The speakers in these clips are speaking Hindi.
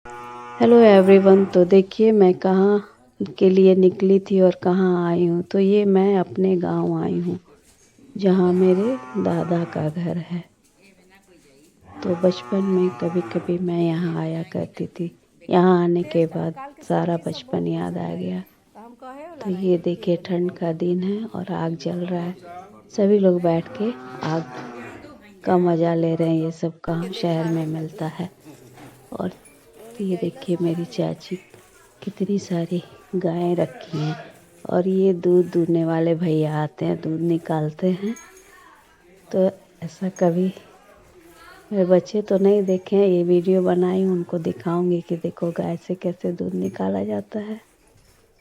Hello everyone. तो देखिए मैं कहाँ के लिए निकली थी और कहाँ आई हूँ। तो ये मैं अपने गांव आई हूँ जहाँ मेरे दादा का घर है। तो बचपन में कभी कभी मैं यहाँ आया करती थी। यहाँ आने के बाद सारा बचपन याद आ गया। तो ये देखिए ठंड का दिन है और आग जल रहा है। सभी लोग बैठ के आग का मज़ा ले रहे हैं। ये सब कहाँ शहर में मिलता है। और ये देखिए मेरी चाची कितनी सारी गायें रखी हैं। और ये दूध दूहने वाले भैया आते हैं, दूध निकालते हैं। तो ऐसा कभी मेरे बच्चे तो नहीं देखे हैं। ये वीडियो बनाई उनको दिखाऊंगी कि देखो गाय से कैसे दूध निकाला जाता है।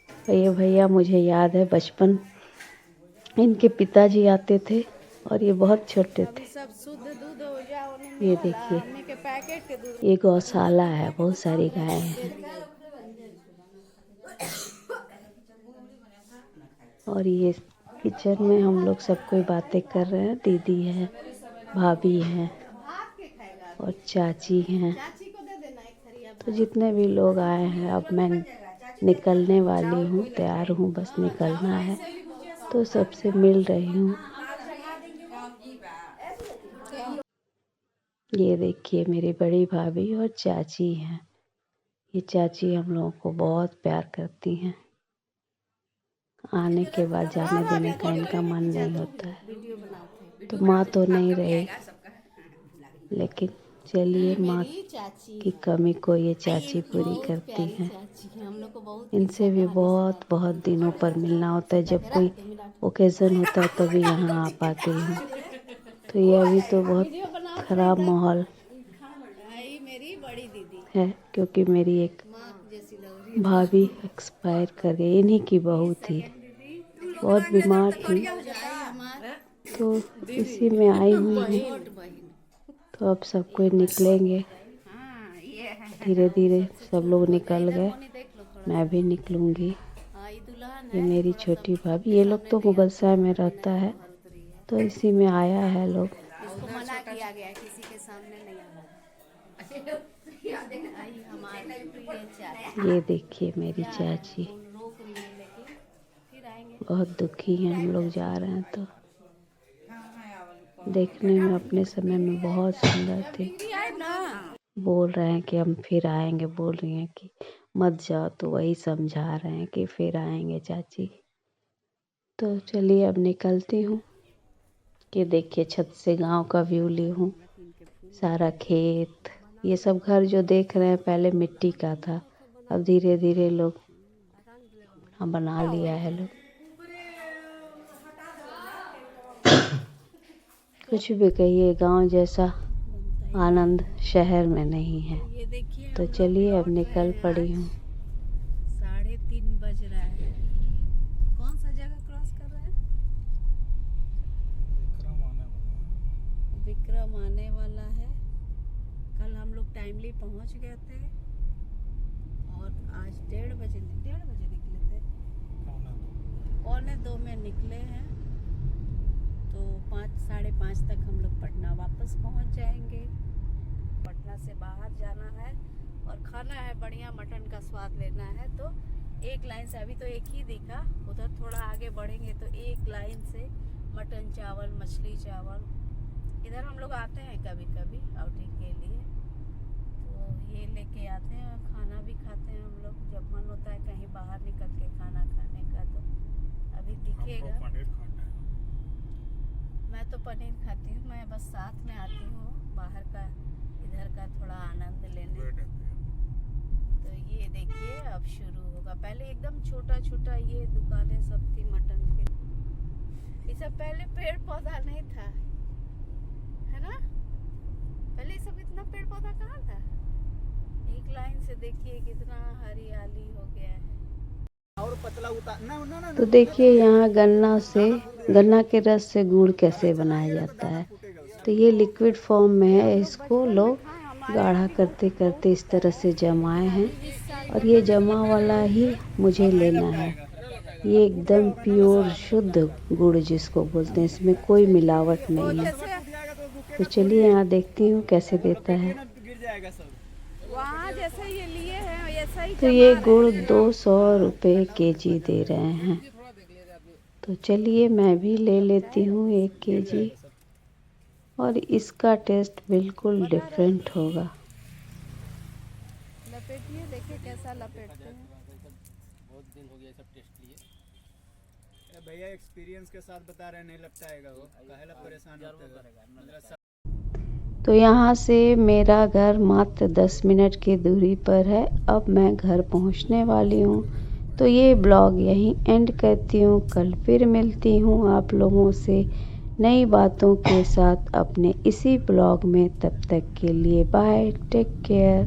और ये भैया मुझे याद है बचपन इनके पिताजी आते थे और ये बहुत छोटे थे। ये देखिए ये गौशाला है, बहुत सारी गायें हैं। और ये किचन में हम लोग सब कोई बातें कर रहे हैं। दीदी है, भाभी है और चाची हैं। तो जितने भी लोग आए हैं, अब मैं निकलने वाली हूँ, तैयार हूँ, बस निकलना है। तो सबसे मिल रही हूँ। ये देखिए मेरी बड़ी भाभी और चाची हैं। ये चाची हम लोगों को बहुत प्यार करती हैं। आने के बाद जाने देने का इनका मन नहीं होता है। तो माँ तो नहीं रही, लेकिन चलिए माँ की कमी को ये चाची पूरी करती हैं। इनसे भी बहुत बहुत दिनों पर मिलना होता है। जब कोई ओकेज़न होता है तभी यहाँ आ पाती हूँ। तो ये अभी तो बहुत ख़राब माहौल है क्योंकि मेरी एक भाभी एक्सपायर कर गई। इन्हीं की बहू थी, बहुत बीमार थी। तो इसी में आई हुई हूँ। तो अब सब कोई निकलेंगे धीरे धीरे। सब लोग निकल गए, मैं भी निकलूँगी। ये मेरी छोटी भाभी, ये लोग तो मुगलसराय में रहता है, तो इसी में आया है लोग। इसको मना किया गया किसी के सामने नहीं आना। ये देखिए मेरी चाची बहुत दुखी हैं। हम लोग जा रहे हैं तो देखने में अपने समय में बहुत सुंदर थी। बोल रहे हैं कि हम फिर आएंगे, बोल रही हैं कि मत जाओ, तो वही समझा रहे हैं कि फिर आएंगे चाची। तो चलिए अब निकलती हूँ। कि देखिए छत से गांव का व्यू ली हूँ, सारा खेत। ये सब घर जो देख रहे हैं पहले मिट्टी का था, अब धीरे धीरे लोग बना लिया है लोग। कुछ भी कहिए, गांव जैसा आनंद शहर में नहीं है। तो चलिए अब निकल पड़ी हूँ। 3:30 बज रहा है। कौन सा जगह क्रॉस कर रहा है? विक्रम आने वाला है। कल हम लोग टाइमली पहुंच गए थे और आज 1:30 बजे निकले थे। 1:45 में निकले हैं तो 5-5:30 तक हम लोग पटना वापस पहुंच जाएंगे। पटना से बाहर जाना है और खाना है बढ़िया, मटन का स्वाद लेना है। तो एक लाइन से, अभी तो एक ही दिखा, उधर थोड़ा आगे बढ़ेंगे तो एक लाइन से मटन चावल, मछली चावल। इधर हम लोग आते हैं कभी कभी आउटिंग के लिए, तो ये लेके आते हैं और खाना भी खाते हैं हम लोग जब मन होता है कहीं बाहर निकल के खाना खाने का। तो अभी दिखेगा। मैं तो पनीर खाती हूँ, मैं बस साथ में आती हूँ बाहर का, इधर का थोड़ा आनंद लेने। तो ये देखिए अब शुरू होगा। पहले एकदम छोटा छोटा ये दुकानें सब थी मटन के। ये सब पहले पेड़ पौधा नहीं था, है ना? पहले सब इतना पेड़ पौधा कहाँ था? एक लाइन से देखिए कितना हरियाली हो गया है। तो देखिए यहाँ गन्ना के रस से गुड़ कैसे बनाया जाता है। तो ये लिक्विड फॉर्म में है। इसको लोग गाढ़ा करते करते इस तरह से जमाए हैं और ये जमा वाला ही मुझे लेना है। ये एकदम प्योर शुद्ध गुड़ जिसको बोलते हैं, इसमें कोई मिलावट नहीं है। तो चलिए यहाँ देखती हूँ कैसे देता है। वहाँ जैसे ये लिए हैं ऐसा ही तो ये जमा गुड़ रहे हैं। 200 रुपये केजी दे रहे हैं। तो चलिए मैं भी ले लेती हूँ 1 केजी, और इसका टेस्ट बिल्कुल डिफरेंट होगा। लपेटिए, देखिए कैसा लपेटते हैं। बहुत दिन हो गया सब टेस्ट लिए। भैया एक्सपीरियंस के साथ बता रहे, नहीं लपटाएगा वो, काहेला परेशान होते हैं। तो यहाँ से मेरा घर मात्र 10 मिनट की दूरी पर है। अब मैं घर पहुँचने वाली हूँ। तो ये ब्लॉग यहीं एंड करती हूँ। कल फिर मिलती हूँ आप लोगों से नई बातों के साथ अपने इसी ब्लॉग में। तब तक के लिए बाय, टेक केयर।